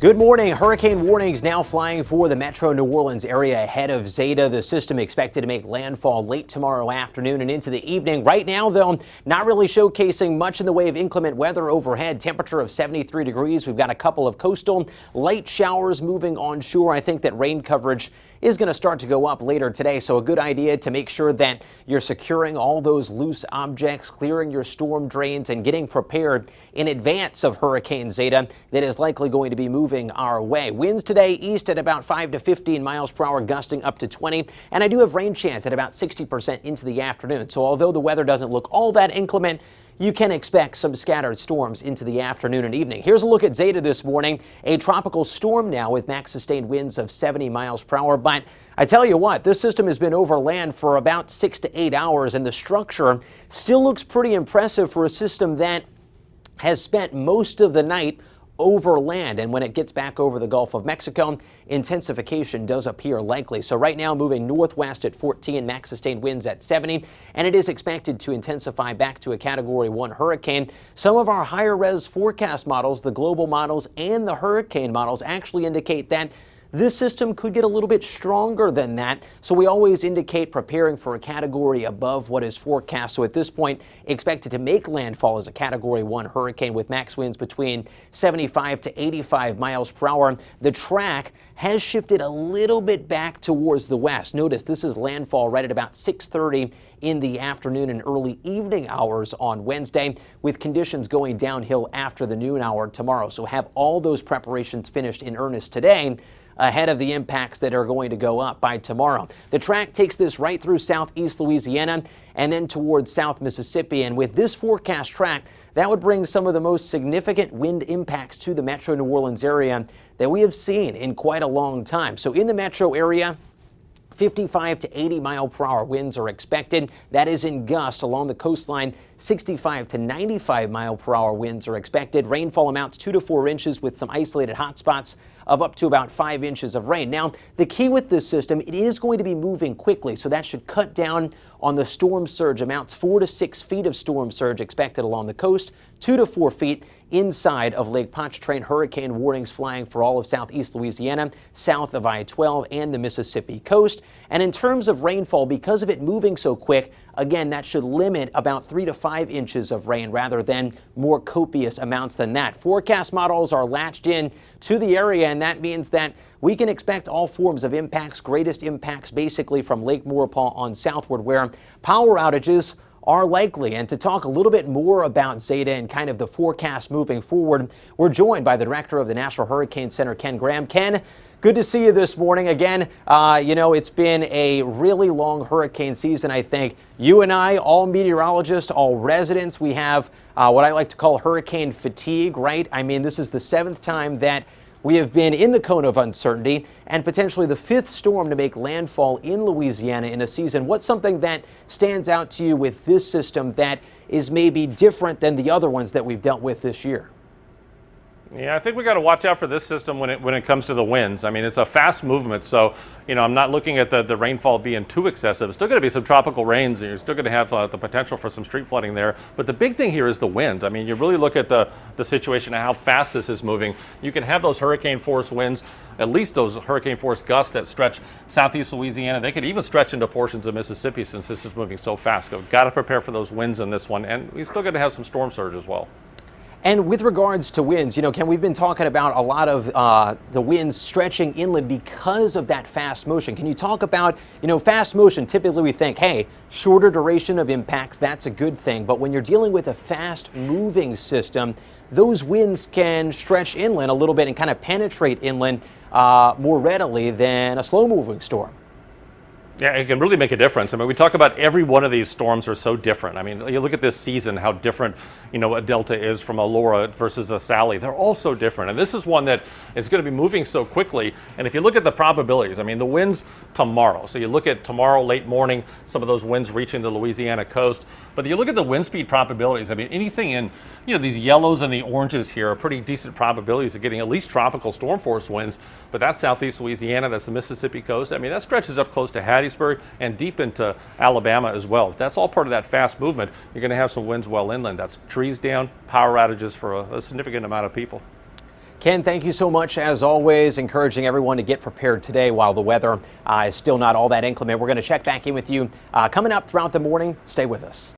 Good morning. Hurricane warnings now flying for the metro New Orleans area ahead of Zeta. The system expected to make landfall late tomorrow afternoon and into the evening. Right now, though, not really showcasing much in the way of inclement weather overhead. Temperature of 73 degrees. We've got a couple of coastal light showers moving onshore. I think that rain coverage is going to start to go up later today. So a good idea to make sure that you're securing all those loose objects, clearing your storm drains, and getting prepared in advance of Hurricane Zeta that is likely going to be moving our way. Winds today east at about 5 to 15 miles per hour, gusting up to 20. And I do have rain chance at about 60% into the afternoon. So although the weather doesn't look all that inclement, you can expect some scattered storms into the afternoon and evening. Here's a look at Zeta this morning. A tropical storm now with max sustained winds of 70 miles per hour. But I tell you what, this system has been over land for about 6 to 8 hours, and the structure still looks pretty impressive for a system that has spent most of the night over land. And when it gets back over the Gulf of Mexico, intensification does appear likely. So right now moving northwest at 14, max sustained winds at 70, and it is expected to intensify back to a Category 1 hurricane. Some of our higher res forecast models, the global models and the hurricane models, actually indicate that this system could get a little bit stronger than that. So we always indicate preparing for a category above what is forecast. So at this point, expected to make landfall as a Category 1 hurricane with max winds between 75 to 85 miles per hour. The track has shifted a little bit back towards the west. Notice this is landfall right at about 6:30 in the afternoon and early evening hours on Wednesday, with conditions going downhill after the noon hour tomorrow. So have all those preparations finished in earnest today ahead of the impacts that are going to go up by tomorrow. The track takes this right through southeast Louisiana and then towards South Mississippi. And with this forecast track, that would bring some of the most significant wind impacts to the metro New Orleans area that we have seen in quite a long time. So in the metro area, 55 to 80 mile per hour winds are expected. That is in gusts along the coastline. 65 to 95 mile per hour winds are expected. Rainfall amounts 2 to 4 inches with some isolated hotspots of up to about 5 inches of rain. Now, the key with this system, it is going to be moving quickly, so that should cut down on the storm surge amounts. 4 to 6 feet of storm surge expected along the coast, 2 to 4 feet inside of Lake Pontchartrain. Hurricane warnings flying for all of southeast Louisiana, south of I-12 and the Mississippi coast. And in terms of rainfall, because of it moving so quick, again, that should limit about 3 to 5 inches of rain rather than more copious amounts than that. Forecast models are latched in to the area, and that means that we can expect all forms of impacts, greatest impacts basically from Lake Maurepas on southward, where power outages are likely. And to talk a little bit more about Zeta and kind of the forecast moving forward, we're joined by the director of the National Hurricane Center, Ken Graham. Ken, good to see you this morning. Again, it's been a really long hurricane season, I think. You and I, all meteorologists, all residents, we have what I like to call hurricane fatigue, right? I mean, this is the 7th time that we have been in the cone of uncertainty and potentially the 5th storm to make landfall in Louisiana in a season. What's something that stands out to you with this system that is maybe different than the other ones that we've dealt with this year? Yeah, I think we got to watch out for this system when it comes to the winds. I mean, it's a fast movement, so I'm not looking at the rainfall being too excessive. It's still going to be some tropical rains, and you're still going to have the potential for some street flooding there. But the big thing here is the wind. I mean, you really look at the situation of how fast this is moving. You can have those hurricane force winds, at least those hurricane force gusts that stretch southeast Louisiana. They could even stretch into portions of Mississippi since this is moving so fast. So got to prepare for those winds in this one, and we're still going to have some storm surge as well. And with regards to winds, Ken, we've been talking about a lot of the winds stretching inland because of that fast motion. Can you talk about, fast motion? Typically we think, hey, shorter duration of impacts, that's a good thing. But when you're dealing with a fast moving system, those winds can stretch inland a little bit and kind of penetrate inland more readily than a slow moving storm. Yeah, it can really make a difference. I mean, we talk about every one of these storms are so different. I mean, you look at this season, how different, a Delta is from a Laura versus a Sally. They're all so different. And this is one that is going to be moving so quickly. And if you look at the probabilities, I mean, the winds tomorrow. So you look at tomorrow, late morning, some of those winds reaching the Louisiana coast. But you look at the wind speed probabilities. I mean, anything in, these yellows and the oranges here are pretty decent probabilities of getting at least tropical storm force winds. But that's southeast Louisiana, that's the Mississippi coast. I mean, that stretches up close to Hattiesburg and deep into Alabama as well. If that's all part of that fast movement, you're going to have some winds well inland. That's trees down, power outages for a significant amount of people. Ken, thank you so much as always, encouraging everyone to get prepared today while the weather is still not all that inclement. We're going to check back in with you coming up throughout the morning. Stay with us.